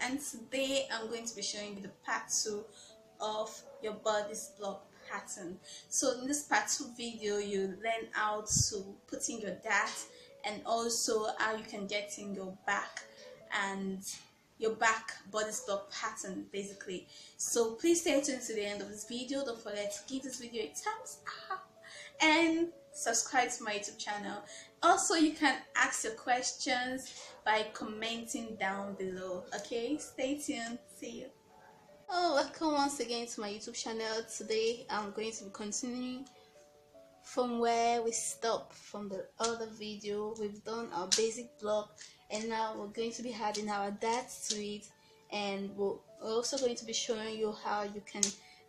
and today I'm going to be showing you the part 2 of your bodice block pattern. So in this part 2 video, you learn how to put in your dart and also how you can get in your back and your back bodice block pattern basically. So please stay tuned to the end of this video. Don't forget to give this video a thumbs up and subscribe to my YouTube channel. Also, you can ask your questions by commenting down below. Okay, stay tuned. See you. Welcome once again to my YouTube channel. Today I'm going to be continuing from where we stopped from the other video. We've done our basic block and now we're going to be adding our darts to it, and we're also going to be showing you how you can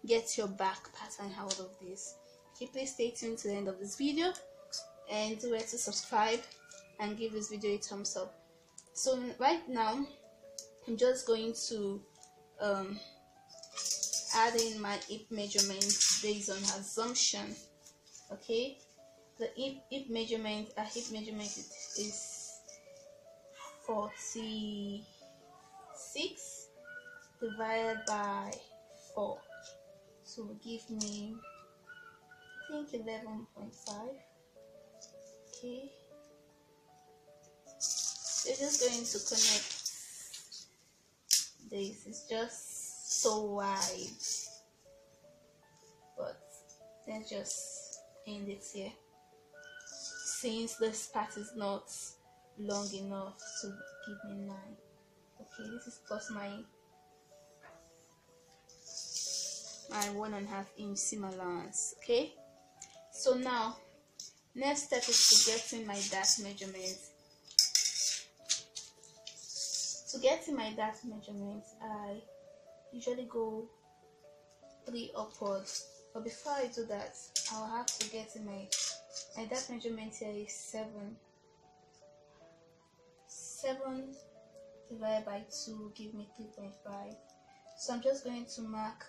get your back pattern out of this. Okay, please stay tuned to the end of this video and do it to subscribe and give this video a thumbs up. So right now I'm just going to add in my hip measurements based on assumption. Okay, the hip measurement is 46 divided by 4, so give me, I think, 11.5. Okay, we're just going to connect this. It's just so wide, but let's just end it here since this part is not long enough to give me 9. Okay, this is plus my 1.5 inch seam allowance. Okay, so now next step is to get in my dart measurement. To get in my dart measurement, I usually go 3 upwards, but before I do that, I'll have to get in my dart measurement. Here is 7 divided by 2 give me 3.5. So I'm just going to mark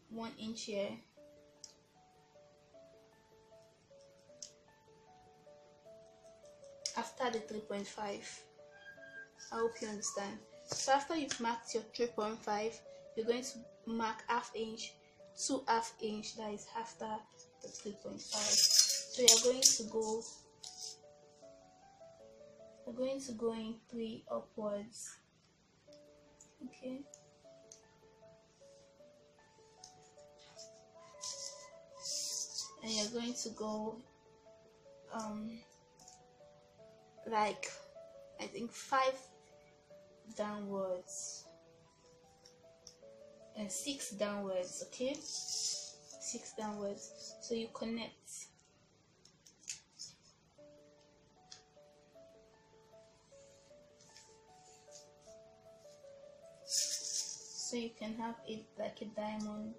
1 inch here. After the 3.5, I hope you understand. So after you've marked your 3.5, you're going to mark half inch, 2 half inch, that is after the 3.5. So you're going to go in 3 upwards. Okay, and you're going to go like, I think 5 downwards and 6 downwards. Okay, 6 downwards, so you connect. So you can have it like a diamond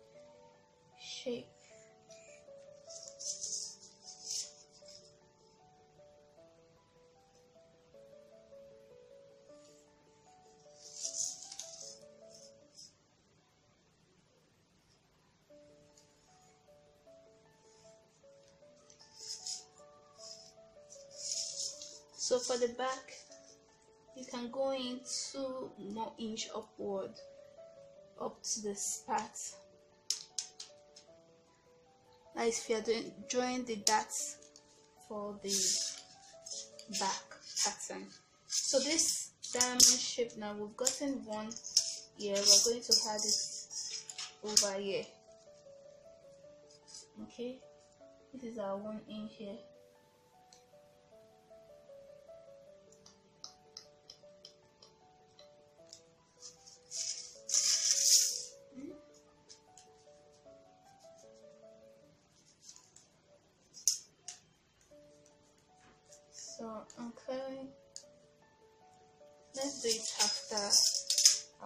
shape. So for the back, you can go in 2 more inch upward up to the part. That is if you are drawing the darts for the back pattern. So this diamond shape, now we've gotten one here, we're going to add it over here. Okay, this is our 1 inch here. So I'm clearing. Let's do it after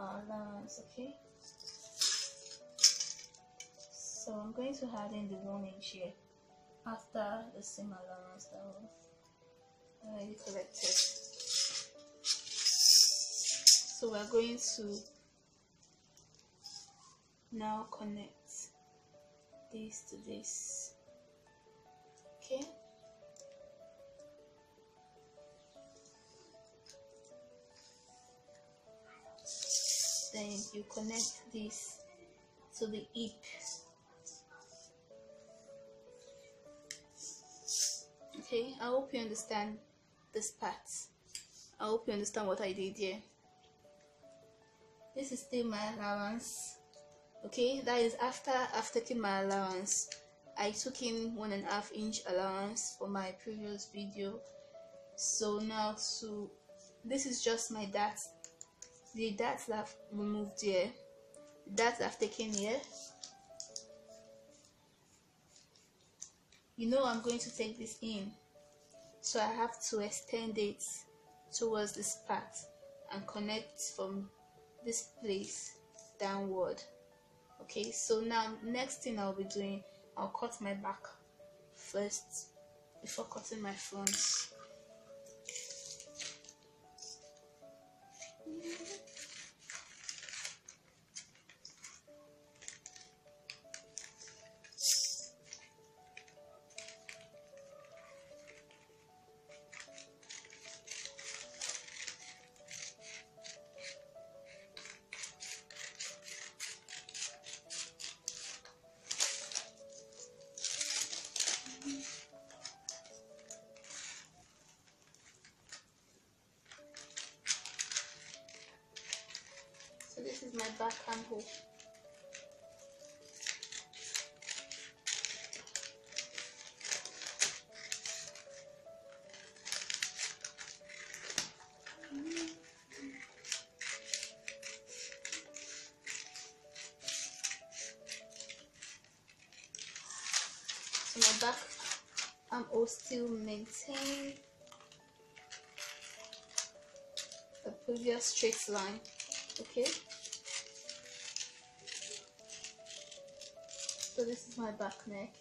our allowance. Okay, so I'm going to add in the 1 inch here after the seam allowance that was already collected. So we're going to now connect this to this. Okay, then you connect this to the hip. Okay, I hope you understand this part. I hope you understand what I did here. This is still my allowance. Okay, that is after I've taken my allowance. I took in 1.5 inch allowance for my previous video. So now this is just my darts. The darts that I've removed here, the darts I've taken here. You know I'm going to take this in, so I have to extend it towards this part and connect from this place downward. Okay, so now next thing I'll be doing, I'll cut my back first before cutting my front. So this is my back armhole. So my back armhole still maintain the previous straight line. Okay, so this is my back neck.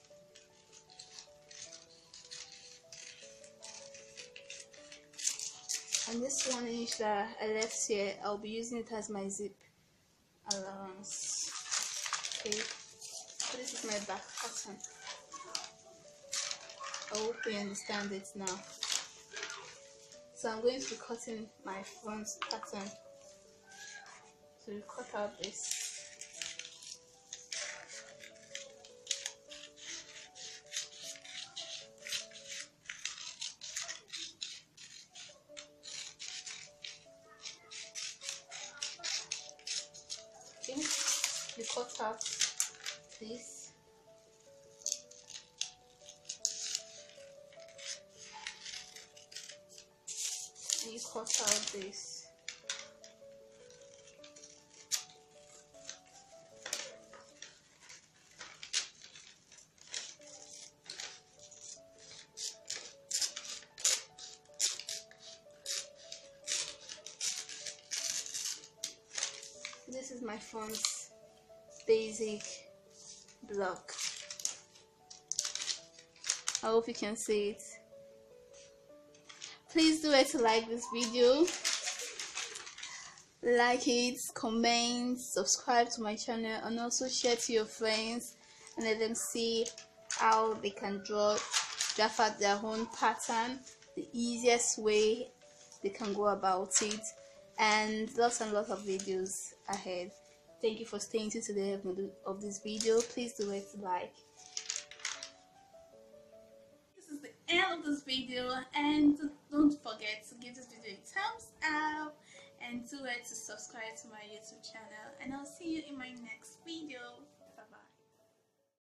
And this 1 inch that I left here, I'll be using it as my zip allowance. Okay, so this is my back pattern. I hope you understand it now. So I'm going to be cutting my front pattern. So you cut out this. Okay, you cut out this. And you cut out this. This is my front basic block. I hope you can see it. Please do it to like this video, like it, comment, subscribe to my channel, and also share to your friends and let them see how they can draft out their own pattern, the easiest way they can go about it, and lots of videos ahead. Thank you for staying to the end of this video. Please do it to like. This is the end of this video, and don't forget to give this video a thumbs up and do it to subscribe to my YouTube channel, and I'll see you in my next video.